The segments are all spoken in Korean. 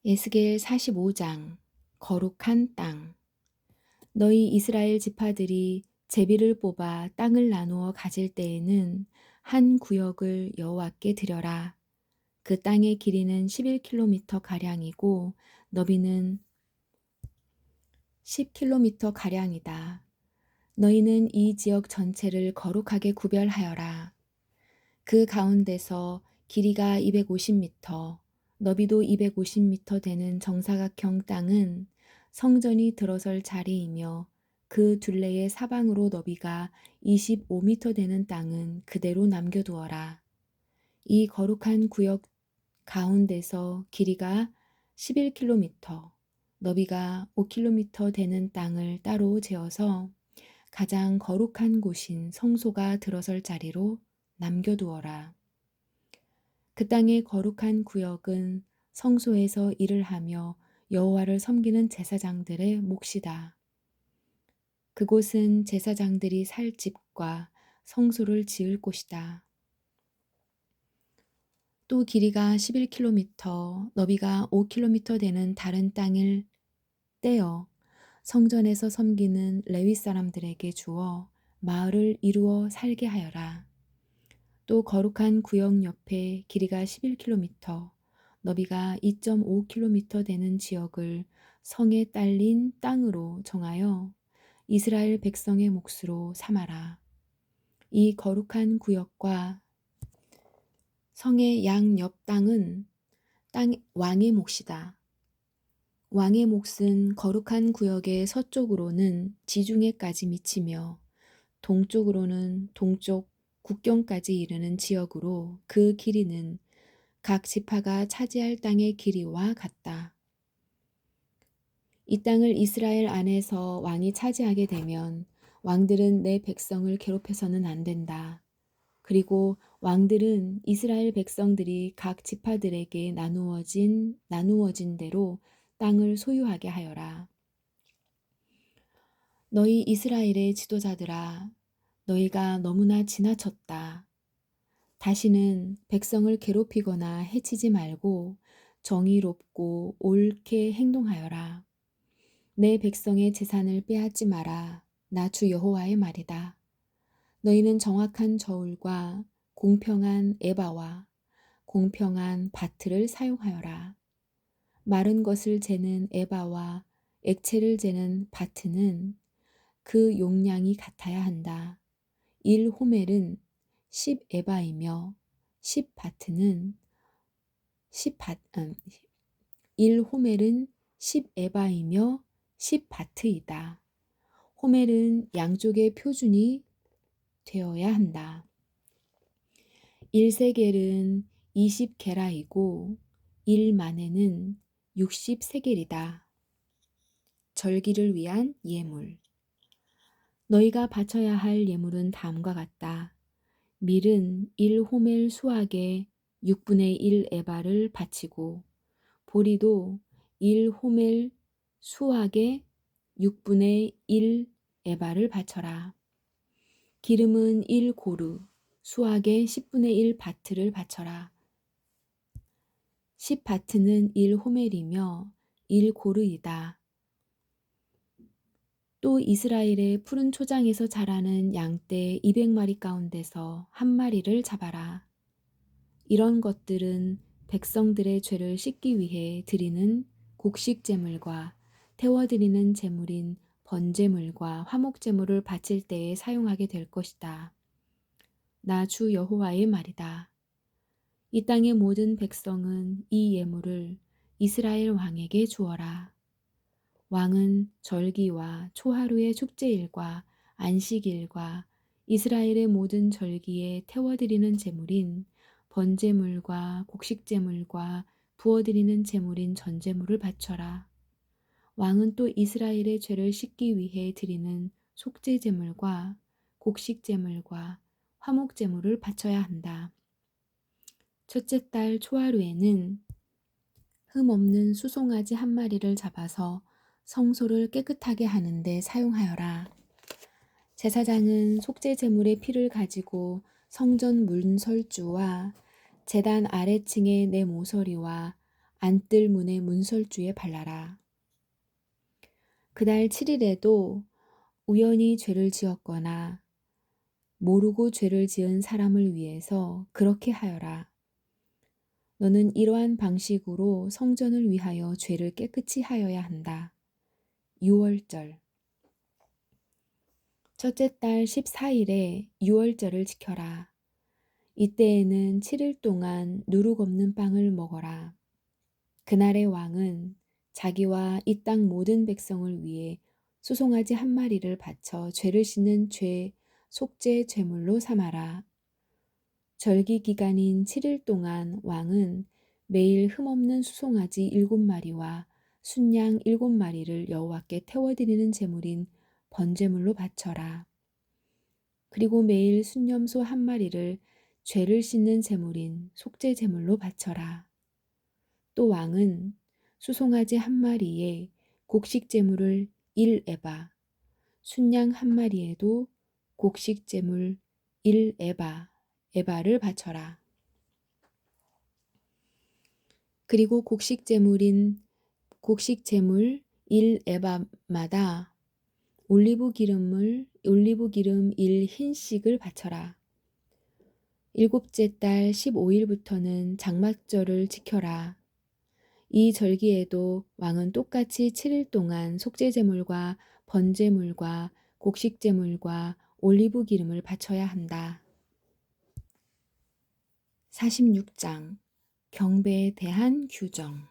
에스겔 45장 거룩한 땅. 너희 이스라엘 지파들이 제비를 뽑아 땅을 나누어 가질 때에는 한 구역을 여호와께 드려라. 그 땅의 길이는 11km 가량이고 너비는 10km 가량이다. 너희는 이 지역 전체를 거룩하게 구별하여라. 그 가운데서 길이가 250m, 너비도 250m 되는 정사각형 땅은 성전이 들어설 자리이며 그 둘레의 사방으로 너비가 25m 되는 땅은 그대로 남겨두어라. 이 거룩한 구역 가운데서 길이가 11km, 너비가 5km 되는 땅을 따로 재어서 가장 거룩한 곳인 성소가 들어설 자리로 남겨두어라. 그 땅의 거룩한 구역은 성소에서 일을 하며 여호와를 섬기는 제사장들의 몫이다. 그곳은 제사장들이 살 집과 성소를 지을 곳이다. 또 길이가 11km, 너비가 5km 되는 다른 땅을 떼어 성전에서 섬기는 레위 사람들에게 주어 마을을 이루어 살게 하여라. 또 거룩한 구역 옆에 길이가 11km, 너비가 2.5km 되는 지역을 성에 딸린 땅으로 정하여 이스라엘 백성의 몫으로 삼아라. 이 거룩한 구역과 성의 양옆 땅은 왕의 몫이다. 왕의 몫은 거룩한 구역의 서쪽으로는 지중해까지 미치며 동쪽으로는 동쪽 국경까지 이르는 지역으로 그 길이는 각 지파가 차지할 땅의 길이와 같다. 이 땅을 이스라엘 안에서 왕이 차지하게 되면 왕들은 내 백성을 괴롭혀서는 안 된다. 그리고 왕들은 이스라엘 백성들이 각 지파들에게 나누어진 대로 땅을 소유하게 하여라. 너희 이스라엘의 지도자들아, 너희가 너무나 지나쳤다. 다시는 백성을 괴롭히거나 해치지 말고 정의롭고 옳게 행동하여라. 내 백성의 재산을 빼앗지 마라. 나 주 여호와의 말이다. 너희는 정확한 저울과 공평한 에바와 공평한 바트를 사용하여라. 마른 것을 재는 에바와 액체를 재는 바트는 그 용량이 같아야 한다. 1호멜은 10에바이며 10바트는 1호멜은 10에바이며 10바트이다. 호멜은 양쪽의 표준이 되어야 한다. 1세겔은 20게라이고 1만에는 60세겔이다. 절기를 위한 예물. 너희가 바쳐야 할 예물은 다음과 같다. 밀은 1호멜 수확의 6분의 1 에바를 바치고 보리도 1호멜 수확의 6분의 1 에바를 바쳐라. 기름은 1고루 수확의 10분의 1 바트를 바쳐라. 10바트는 1호멜이며 1고르이다. 또 이스라엘의 푸른 초장에서 자라는 양떼 200마리 가운데서 한 마리를 잡아라. 이런 것들은 백성들의 죄를 씻기 위해 드리는 곡식 제물과 태워드리는 제물인 번제물과 화목제물을 바칠 때에 사용하게 될 것이다. 나 주 여호와의 말이다. 이 땅의 모든 백성은 이 예물을 이스라엘 왕에게 주어라. 왕은 절기와 초하루의 축제일과 안식일과 이스라엘의 모든 절기에 태워드리는 제물인 번제물과 곡식제물과 부어드리는 제물인 전제물을 바쳐라. 왕은 또 이스라엘의 죄를 씻기 위해 드리는 속죄제물과 곡식제물과 화목제물을 바쳐야 한다. 첫째 달 초하루에는 흠 없는 수송아지 한 마리를 잡아서 성소를 깨끗하게 하는데 사용하여라. 제사장은 속죄 제물의 피를 가지고 성전 문설주와 제단 아래층의 내 모서리와 안뜰 문의 문설주에 발라라. 그달 7일에도 우연히 죄를 지었거나 모르고 죄를 지은 사람을 위해서 그렇게 하여라. 너는 이러한 방식으로 성전을 위하여 죄를 깨끗이 하여야 한다. 6월절 첫째 달 14일에 6월절을 지켜라. 이때에는 7일 동안 누룩 없는 빵을 먹어라. 그날의 왕은 자기와 이 땅 모든 백성을 위해 수송아지 한 마리를 바쳐 죄를 씻는 죄 속죄 제물로 삼아라. 절기 기간인 7일 동안 왕은 매일 흠없는 수송아지 7마리와 순양 7마리를 여호와께 태워드리는 제물인 번제물로 바쳐라. 그리고 매일 순염소 한 마리를 죄를 씻는 제물인 속죄 제물로 바쳐라. 또 왕은 수송아지 한 마리에 곡식 제물을 1에바, 순양 한 마리에도 곡식 제물 1에바를 바쳐라. 그리고 곡식 제물 1에바마다 올리브 기름 1흰씩을 바쳐라. 일곱째 달 15일부터는 장막절을 지켜라. 이 절기에도 왕은 똑같이 7일 동안 속죄제물과 번제물과 곡식제물과 올리브 기름을 바쳐야 한다. 46장 경배에 대한 규정.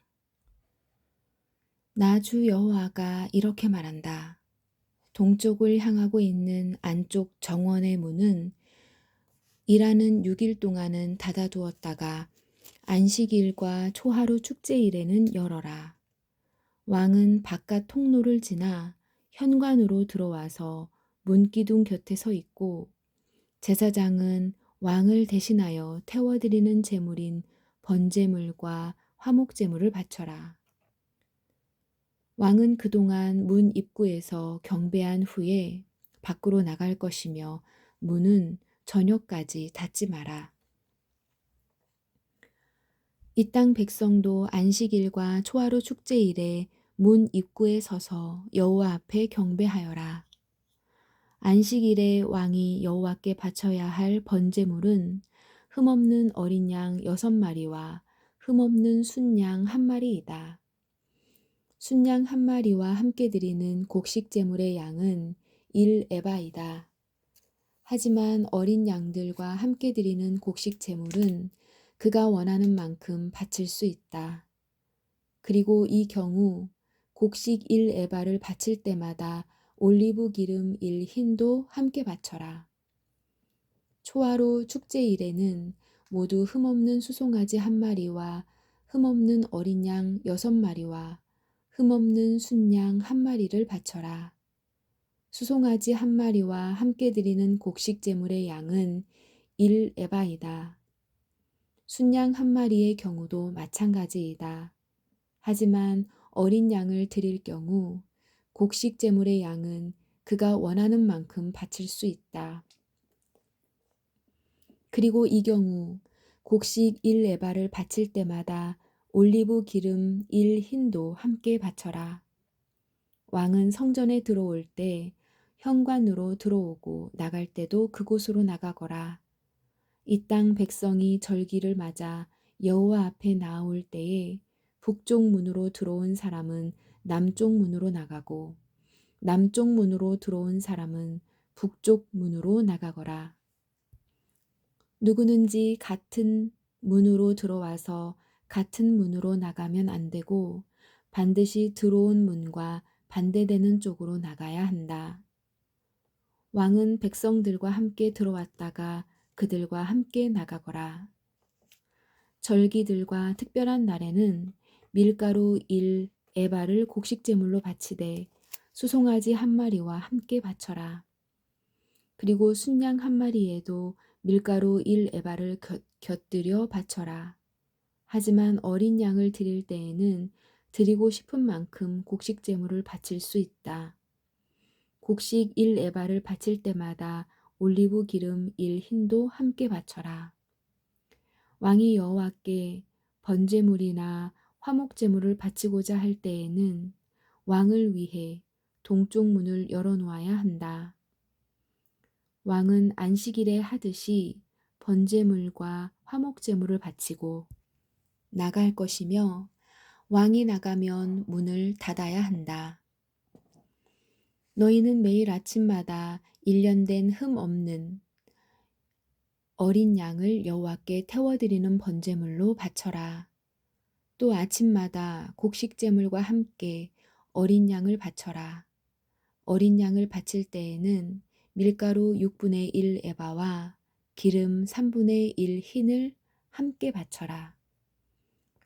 나 주 여호와가 이렇게 말한다. 동쪽을 향하고 있는 안쪽 정원의 문은 일하는 6일 동안은 닫아두었다가 안식일과 초하루 축제일에는 열어라. 왕은 바깥 통로를 지나 현관으로 들어와서 문기둥 곁에 서 있고 제사장은 왕을 대신하여 태워드리는 제물인 번제물과 화목제물을 바쳐라. 왕은 그동안 문 입구에서 경배한 후에 밖으로 나갈 것이며 문은 저녁까지 닫지 마라. 이 땅 백성도 안식일과 초하루 축제일에 문 입구에 서서 여호와 앞에 경배하여라. 안식일에 왕이 여호와께 바쳐야 할 번제물은 흠없는 어린 양 6마리와 흠없는 순양 1마리이다. 순양 1마리와 함께 드리는 곡식 제물의 양은 1에바이다. 하지만 어린 양들과 함께 드리는 곡식 제물은 그가 원하는 만큼 바칠 수 있다. 그리고 이 경우 곡식 1에바를 바칠 때마다 올리브 기름 1흰도 함께 바쳐라. 초하루 축제일에는 모두 흠없는 수송아지 1마리와 흠없는 어린 양 6마리와 흠없는 순양 1마리를 바쳐라. 수송아지 1마리와 함께 드리는 곡식 제물의 양은 1에바이다. 순양 1마리의 경우도 마찬가지이다. 하지만 어린 양을 드릴 경우 곡식 제물의 양은 그가 원하는 만큼 바칠 수 있다. 그리고 이 경우 곡식 1에바를 바칠 때마다 올리브 기름 1흰도 함께 바쳐라. 왕은 성전에 들어올 때 현관으로 들어오고 나갈 때도 그곳으로 나가거라. 이 땅 백성이 절기를 맞아 여호와 앞에 나올 때에 북쪽 문으로 들어온 사람은 남쪽 문으로 나가고 남쪽 문으로 들어온 사람은 북쪽 문으로 나가거라. 누구든지 같은 문으로 들어와서 같은 문으로 나가면 안 되고 반드시 들어온 문과 반대되는 쪽으로 나가야 한다. 왕은 백성들과 함께 들어왔다가 그들과 함께 나가거라. 절기들과 특별한 날에는 밀가루 1에바를 곡식제물로 바치되 수송아지 1마리와 함께 바쳐라. 그리고 순양 1마리에도 밀가루 1에바를 곁들여 바쳐라. 하지만 어린 양을 드릴 때에는 드리고 싶은 만큼 곡식제물을 바칠 수 있다. 곡식 1에바를 바칠 때마다 올리브 기름 1흰도 함께 바쳐라. 왕이 여호와께 번제물이나 화목 제물을 바치고자 할 때에는 왕을 위해 동쪽 문을 열어놓아야 한다. 왕은 안식일에 하듯이 번제물과 화목 제물을 바치고 나갈 것이며 왕이 나가면 문을 닫아야 한다. 너희는 매일 아침마다 일련된 흠 없는 어린 양을 여호와께 태워드리는 번제물로 바쳐라. 또 아침마다 곡식제물과 함께 어린 양을 바쳐라. 어린 양을 바칠 때에는 밀가루 6분의 1 에바와 기름 3분의 1 흰을 함께 바쳐라.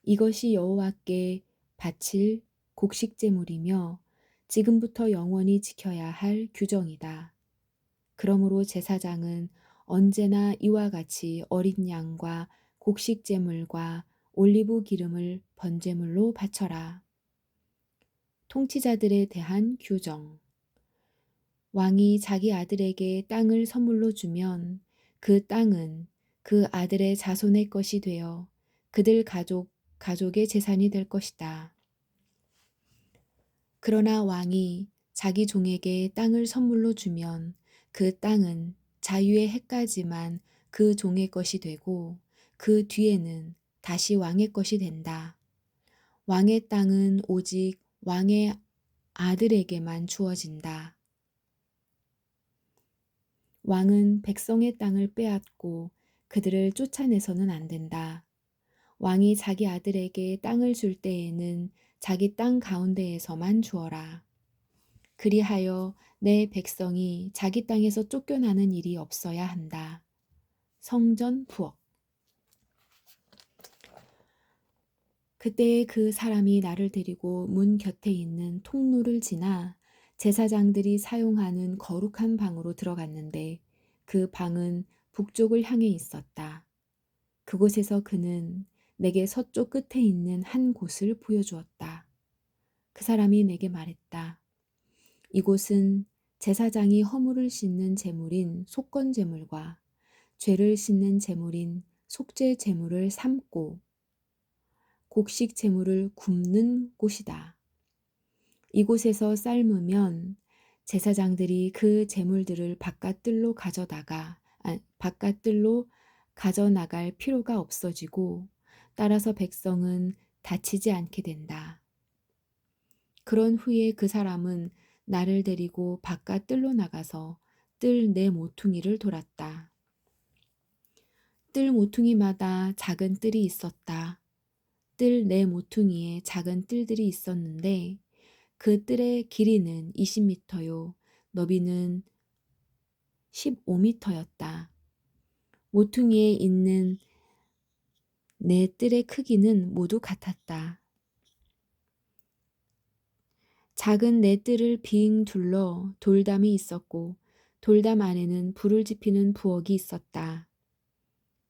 이것이 여호와께 바칠 곡식제물이며 지금부터 영원히 지켜야 할 규정이다. 그러므로 제사장은 언제나 이와 같이 어린 양과 곡식제물과 올리브 기름을 번제물로 바쳐라. 통치자들에 대한 규정. 왕이 자기 아들에게 땅을 선물로 주면 그 땅은 그 아들의 자손의 것이 되어 그들 가족의 재산이 될 것이다. 그러나 왕이 자기 종에게 땅을 선물로 주면 그 땅은 자유의 해까지만 그 종의 것이 되고 그 뒤에는 다시 왕의 것이 된다. 왕의 땅은 오직 왕의 아들에게만 주어진다. 왕은 백성의 땅을 빼앗고 그들을 쫓아내서는 안 된다. 왕이 자기 아들에게 땅을 줄 때에는 자기 땅 가운데에서만 주어라. 그리하여 내 백성이 자기 땅에서 쫓겨나는 일이 없어야 한다. 성전 부엌. 그때에 그 사람이 나를 데리고 문 곁에 있는 통로를 지나 제사장들이 사용하는 거룩한 방으로 들어갔는데 그 방은 북쪽을 향해 있었다. 그곳에서 그는 내게 서쪽 끝에 있는 한 곳을 보여주었다. 그 사람이 내게 말했다. 이곳은 제사장이 허물을 씻는 제물인 속건 제물과 죄를 씻는 제물인 속죄 제물을 삶고 곡식 제물을 굽는 곳이다. 이곳에서 삶으면 제사장들이 그 제물들을 바깥들로 가져나갈 필요가 없어지고 따라서 백성은 다치지 않게 된다. 그런 후에 그 사람은 나를 데리고 바깥뜰로 나가서 뜰 네 모퉁이를 돌았다. 뜰 모퉁이마다 작은 뜰이 있었다. 뜰 네 모퉁이에 작은 뜰들이 있었는데 그 뜰의 길이는 20m요, 너비는 15m였다. 모퉁이에 있는 네 뜰의 크기는 모두 같았다. 작은 네 뜰을 빙 둘러 돌담이 있었고 돌담 안에는 불을 지피는 부엌이 있었다.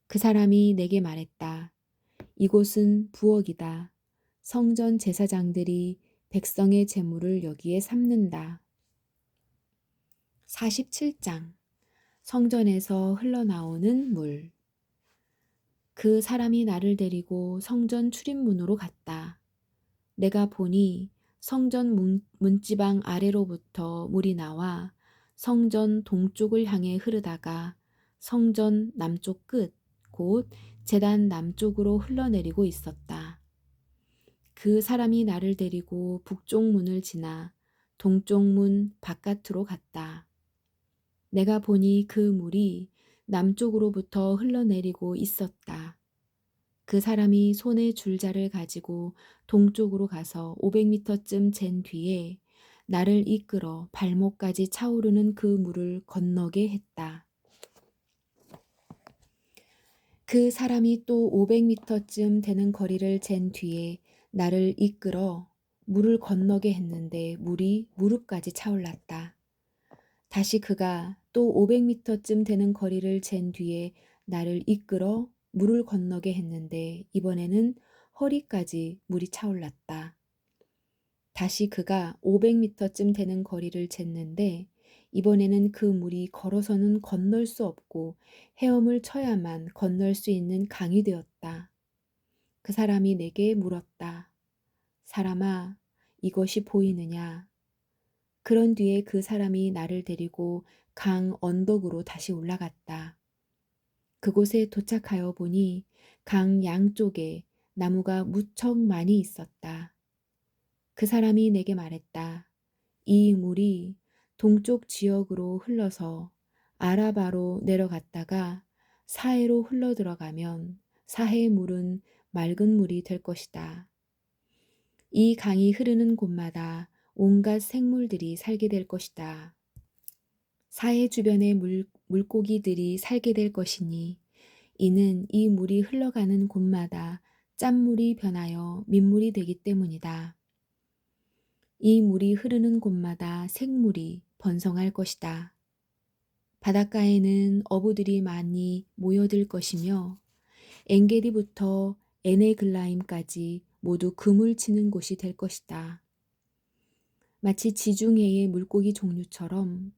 그 사람이 내게 말했다. 이곳은 부엌이다. 성전 제사장들이 백성의 제물을 여기에 삶는다. 47장. 성전에서 흘러나오는 물. 그 사람이 나를 데리고 성전 출입문으로 갔다. 내가 보니 성전 문지방 아래로부터 물이 나와 성전 동쪽을 향해 흐르다가 성전 남쪽 끝, 곧 제단 남쪽으로 흘러내리고 있었다. 그 사람이 나를 데리고 북쪽 문을 지나 동쪽 문 바깥으로 갔다. 내가 보니 그 물이 남쪽으로부터 흘러내리고 있었다. 그 사람이 손에 줄자를 가지고 동쪽으로 가서 500m쯤 잰 뒤에 나를 이끌어 발목까지 차오르는 그 물을 건너게 했다. 그 사람이 또 500m쯤 되는 거리를 잰 뒤에 나를 이끌어 물을 건너게 했는데 물이 무릎까지 차올랐다. 다시 그가 또 500m쯤 되는 거리를 잰 뒤에 나를 이끌어 물을 건너게 했는데 이번에는 허리까지 물이 차올랐다. 다시 그가 500m쯤 되는 거리를 쟀는데 이번에는 그 물이 걸어서는 건널 수 없고 헤엄을 쳐야만 건널 수 있는 강이 되었다. 그 사람이 내게 물었다. 사람아, 이것이 보이느냐? 그런 뒤에 그 사람이 나를 데리고 강 언덕으로 다시 올라갔다. 그곳에 도착하여 보니 강 양쪽에 나무가 무척 많이 있었다. 그 사람이 내게 말했다. 이 물이 동쪽 지역으로 흘러서 아라바로 내려갔다가 사해로 흘러 들어가면 사해의 물은 맑은 물이 될 것이다. 이 강이 흐르는 곳마다 온갖 생물들이 살게 될 것이다. 사해 주변의 물고기들이 살게 될 것이니 이는 이 물이 흘러가는 곳마다 짠물이 변하여 민물이 되기 때문이다. 이 물이 흐르는 곳마다 생물이 번성할 것이다. 바닷가에는 어부들이 많이 모여들 것이며 엔게디부터 에네글라임까지 모두 그물 치는 곳이 될 것이다. 마치 지중해의 물고기 종류처럼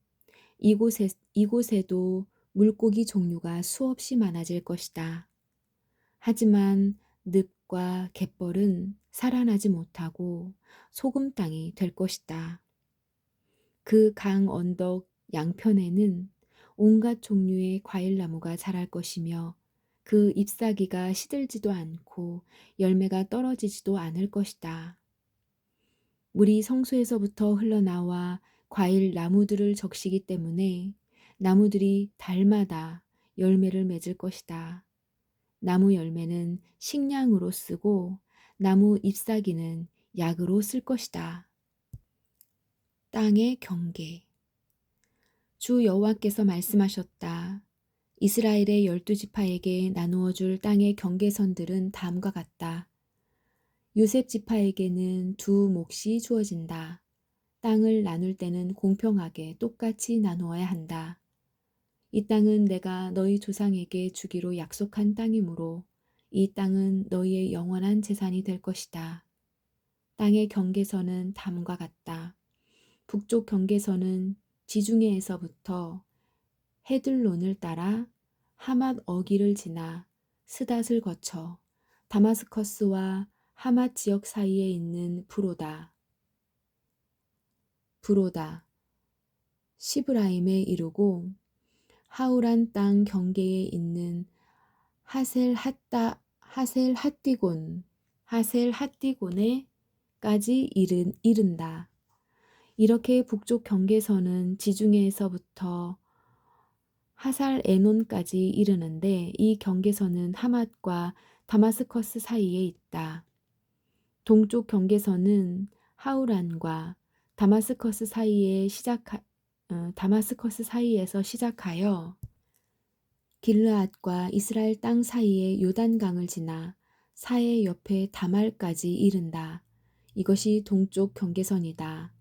이곳에도 물고기 종류가 수없이 많아질 것이다. 하지만 늪과 갯벌은 살아나지 못하고 소금 땅이 될 것이다. 그 강 언덕 양편에는 온갖 종류의 과일나무가 자랄 것이며 그 잎사귀가 시들지도 않고 열매가 떨어지지도 않을 것이다. 물이 성소에서부터 흘러나와 과일 나무들을 적시기 때문에 나무들이 달마다 열매를 맺을 것이다. 나무 열매는 식량으로 쓰고 나무 잎사귀는 약으로 쓸 것이다. 땅의 경계. 주 여호와께서 말씀하셨다. 이스라엘의 12지파에게 나누어 줄 땅의 경계선들은 다음과 같다. 요셉 지파에게는 두 몫이 주어진다. 땅을 나눌 때는 공평하게 똑같이 나누어야 한다. 이 땅은 내가 너희 조상에게 주기로 약속한 땅이므로 이 땅은 너희의 영원한 재산이 될 것이다. 땅의 경계선은 다음과 같다. 북쪽 경계선은 지중해에서부터 헤들론을 따라 하맛 어기를 지나 스닷을 거쳐 다마스커스와 하맛 지역 사이에 있는 브로다, 시브라임에 이르고 하우란 땅 경계에 있는 하셀핫디곤에까지 이른다. 이렇게 북쪽 경계선은 지중해에서부터 하살 에논까지 이르는데 이 경계선은 하맛과 다마스커스 사이에 있다. 동쪽 경계선은 하우란과 다마스커스 사이에서 시작하여 길르앗과 이스라엘 땅 사이의 요단강을 지나 사해 옆에 다말까지 이른다. 이것이 동쪽 경계선이다.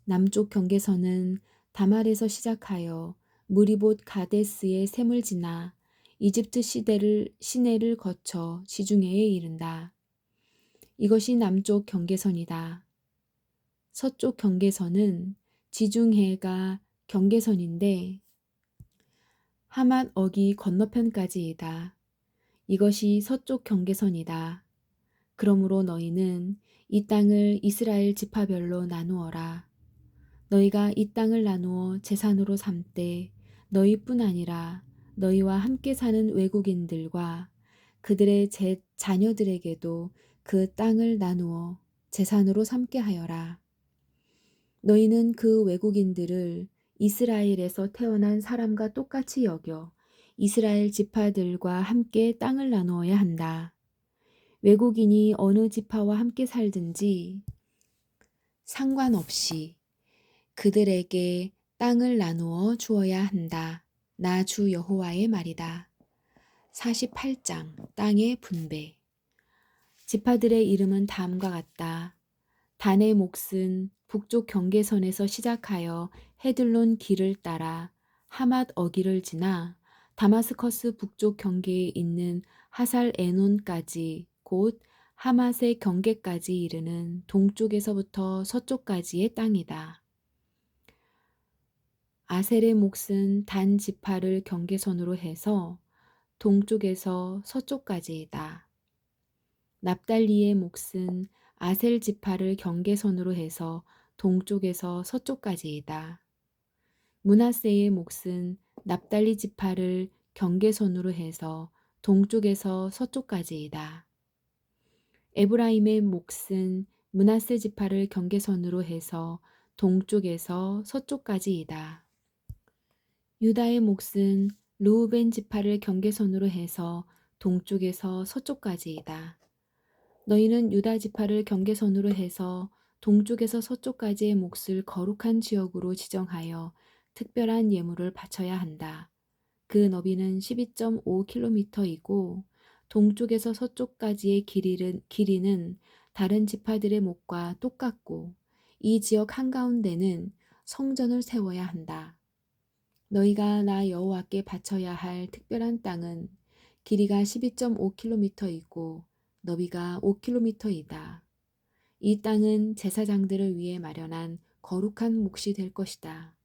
남쪽 경계선은 다말에서 시작하여 무리봇 가데스의 샘을 지나 이집트 시내를 거쳐 지중해에 이른다. 이것이 남쪽 경계선이다. 서쪽 경계선은 지중해가 경계선인데 하맛 어기 건너편까지이다. 이것이 서쪽 경계선이다. 그러므로 너희는 이 땅을 이스라엘 지파별로 나누어라. 너희가 이 땅을 나누어 재산으로 삼되 너희뿐 아니라 너희와 함께 사는 외국인들과 그들의 자녀들에게도 그 땅을 나누어 재산으로 삼게 하여라. 너희는 그 외국인들을 이스라엘에서 태어난 사람과 똑같이 여겨 이스라엘 지파들과 함께 땅을 나누어야 한다. 외국인이 어느 지파와 함께 살든지 상관없이 그들에게 땅을 나누어 주어야 한다. 나 주 여호와의 말이다. 48장 땅의 분배. 지파들의 이름은 다음과 같다. 단의 몫은 북쪽 경계선에서 시작하여 헤들론 길을 따라 하맛 어기를 지나 다마스커스 북쪽 경계에 있는 하살 에논까지 곧 하맛의 경계까지 이르는 동쪽에서부터 서쪽까지의 땅이다. 아셀의 몫은 단 지파를 경계선으로 해서 동쪽에서 서쪽까지이다. 납달리의 몫은 아셀 지파를 경계선으로 해서 동쪽에서 서쪽까지이다. 므낫세의 몫은 납달리 지파를 경계선으로 해서 동쪽에서 서쪽까지이다. 에브라임의 몫은 므낫세 지파를 경계선으로 해서 동쪽에서 서쪽까지이다. 유다의 몫은 르우벤 지파를 경계선으로 해서 동쪽에서 서쪽까지이다. 너희는 유다 지파를 경계선으로 해서 동쪽에서 서쪽까지의 몫을 거룩한 지역으로 지정하여 특별한 예물을 바쳐야 한다. 그 너비는 12.5km이고 동쪽에서 서쪽까지의 길이는 다른 지파들의 몫과 똑같고 이 지역 한가운데는 성전을 세워야 한다. 너희가 나 여호와께 바쳐야 할 특별한 땅은 길이가 12.5km이고 너비가 5km이다. 이 땅은 제사장들을 위해 마련한 거룩한 몫이 될 것이다.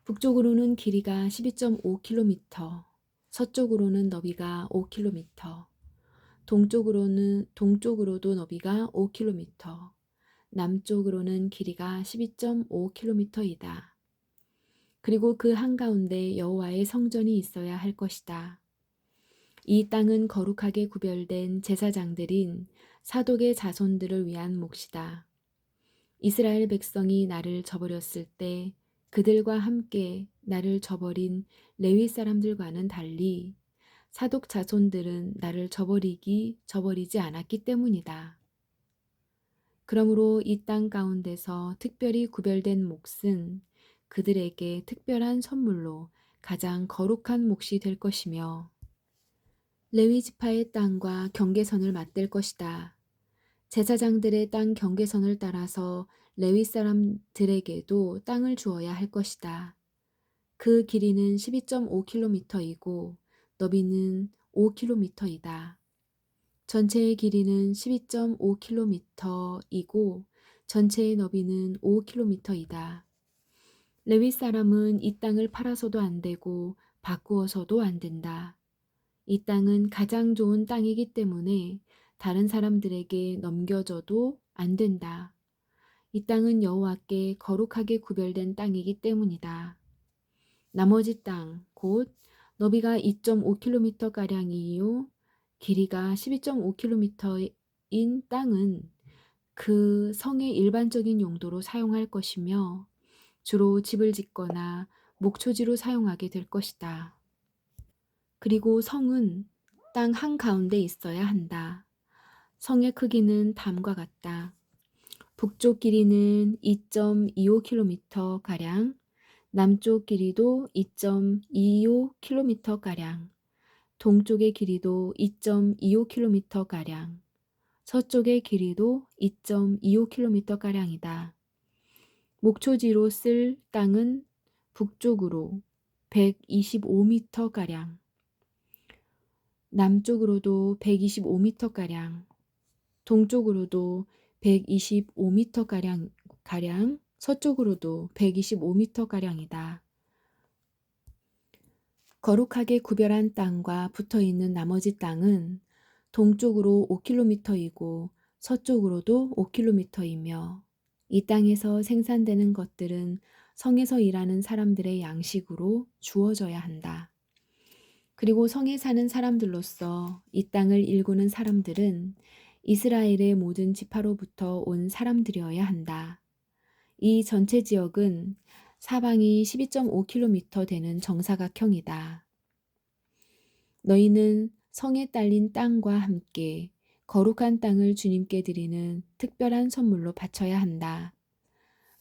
북쪽으로는 길이가 12.5km, 서쪽으로는 너비가 5km, 동쪽으로도 너비가 5km, 남쪽으로는 길이가 12.5km이다. 그리고 그 한가운데 여호와의 성전이 있어야 할 것이다. 이 땅은 거룩하게 구별된 제사장들인 사독의 자손들을 위한 몫이다. 이스라엘 백성이 나를 저버렸을 때 그들과 함께 나를 저버린 레위 사람들과는 달리 사독 자손들은 나를 저버리지 않았기 때문이다. 그러므로 이 땅 가운데서 특별히 구별된 몫은 그들에게 특별한 선물로 가장 거룩한 몫이 될 것이며 레위 지파의 땅과 경계선을 맞댈 것이다. 제사장들의 땅 경계선을 따라서 레위 사람들에게도 땅을 주어야 할 것이다. 그 길이는 12.5km이고 너비는 5km이다. 전체의 길이는 12.5km이고 전체의 너비는 5km이다. 레위 사람은 이 땅을 팔아서도 안 되고 바꾸어서도 안 된다. 이 땅은 가장 좋은 땅이기 때문에 다른 사람들에게 넘겨줘도 안 된다. 이 땅은 여호와께 거룩하게 구별된 땅이기 때문이다. 나머지 땅, 곧 너비가 2.5km가량이요 길이가 12.5km인 땅은 그 성의 일반적인 용도로 사용할 것이며 주로 집을 짓거나 목초지로 사용하게 될 것이다. 그리고 성은 땅 한가운데 있어야 한다. 성의 크기는 다음과 같다. 북쪽 길이는 2.25km가량, 남쪽 길이도 2.25km가량, 동쪽의 길이도 2.25km가량, 서쪽의 길이도 2.25km가량이다. 목초지로 쓸 땅은 북쪽으로 125m가량, 남쪽으로도 125m가량, 동쪽으로도 125m가량, 서쪽으로도 125m가량이다. 거룩하게 구별한 땅과 붙어있는 나머지 땅은 동쪽으로 5km이고 서쪽으로도 5km이며 이 땅에서 생산되는 것들은 성에서 일하는 사람들의 양식으로 주어져야 한다. 그리고 성에 사는 사람들로서 이 땅을 일구는 사람들은 이스라엘의 모든 지파로부터 온 사람들이어야 한다. 이 전체 지역은 사방이 12.5km 되는 정사각형이다. 너희는 성에 딸린 땅과 함께 거룩한 땅을 주님께 드리는 특별한 선물로 바쳐야 한다.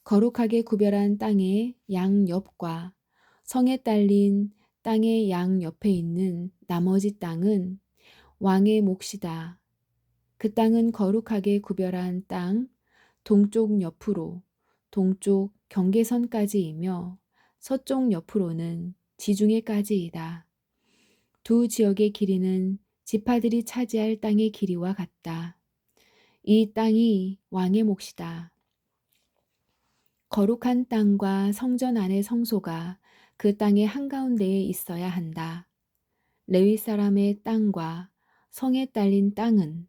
거룩하게 구별한 땅의 양옆과 성에 딸린 땅의 양옆에 있는 나머지 땅은 왕의 몫이다. 그 땅은 거룩하게 구별한 땅 동쪽 옆으로 동쪽 경계선까지이며 서쪽 옆으로는 지중해까지이다. 두 지역의 길이는 지파들이 차지할 땅의 길이와 같다. 이 땅이 왕의 몫이다. 거룩한 땅과 성전 안의 성소가 그 땅의 한가운데에 있어야 한다. 레위 사람의 땅과 성에 딸린 땅은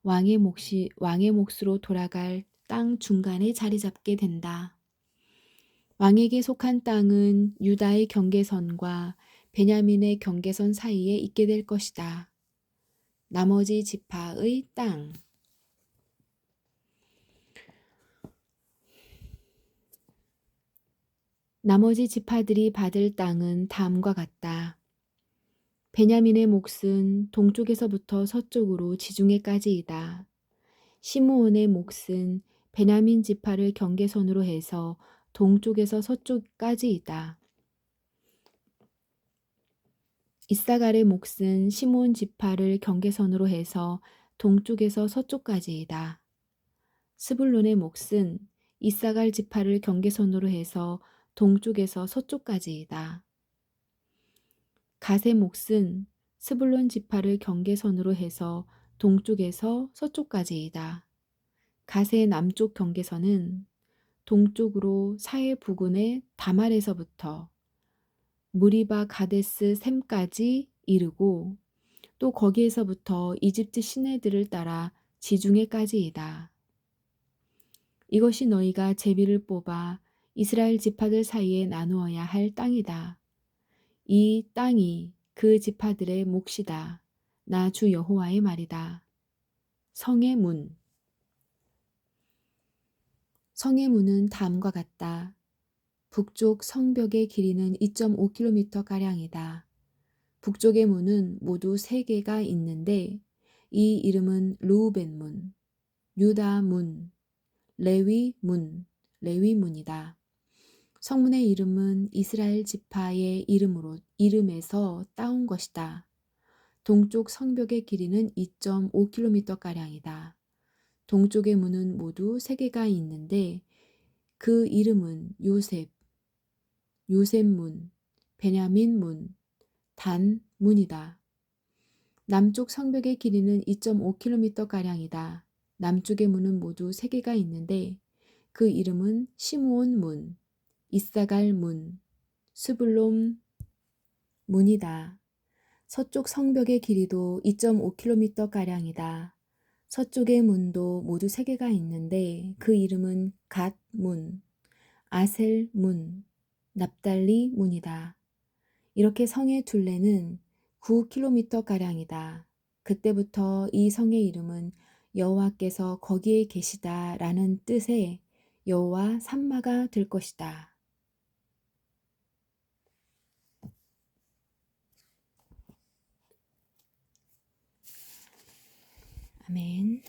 왕의 몫으로 돌아갈 땅 중간에 자리 잡게 된다. 왕에게 속한 땅은 유다의 경계선과 베냐민의 경계선 사이에 있게 될 것이다. 나머지 지파의 땅. 나머지 지파들이 받을 땅은 다음과 같다. 베냐민의 몫은 동쪽에서부터 서쪽으로 지중해까지이다. 시므온의 몫은 베냐민 지파를 경계선으로 해서 동쪽에서 서쪽까지이다. 이사갈의 몫은 시므온 지파를 경계선으로 해서 동쪽에서 서쪽까지이다. 스불론의 몫은 이사갈 지파를 경계선으로 해서 동쪽에서 서쪽까지이다. 갓의 몫은 스불론 지파를 경계선으로 해서 동쪽에서 서쪽까지이다. 갓의 남쪽 경계선은 동쪽으로 사해 부근의 다말에서부터 무리바 가데스 샘까지 이르고 또 거기에서부터 이집트 시내들을 따라 지중해까지이다. 이것이 너희가 제비를 뽑아 이스라엘 지파들 사이에 나누어야 할 땅이다. 이 땅이 그 지파들의 몫이다. 나 주 여호와의 말이다. 성의 문. 성의 문은 다음과 같다. 북쪽 성벽의 길이는 2.5km가량이다. 북쪽의 문은 모두 3개가 있는데 이 이름은 르우벤 문, 유다 문, 레위 문, 레위 문이다. 성문의 이름은 이스라엘 지파의 이름에서 따온 것이다. 동쪽 성벽의 길이는 2.5km가량이다. 동쪽의 문은 모두 3개가 있는데 그 이름은 요셉 문, 베냐민 문, 단 문이다. 남쪽 성벽의 길이는 2.5km가량이다. 남쪽의 문은 모두 3개가 있는데 그 이름은 시므온 문, 이사갈 문, 스불론 문이다. 서쪽 성벽의 길이도 2.5km가량이다. 서쪽의 문도 모두 3개가 있는데 그 이름은 갓 문, 아셀 문, 납달리 문이다. 이렇게 성의 둘레는 9km가량이다. 그때부터 이 성의 이름은 여호와께서 거기에 계시다 라는 뜻의 여호와 삼마가 될 것이다. 아멘.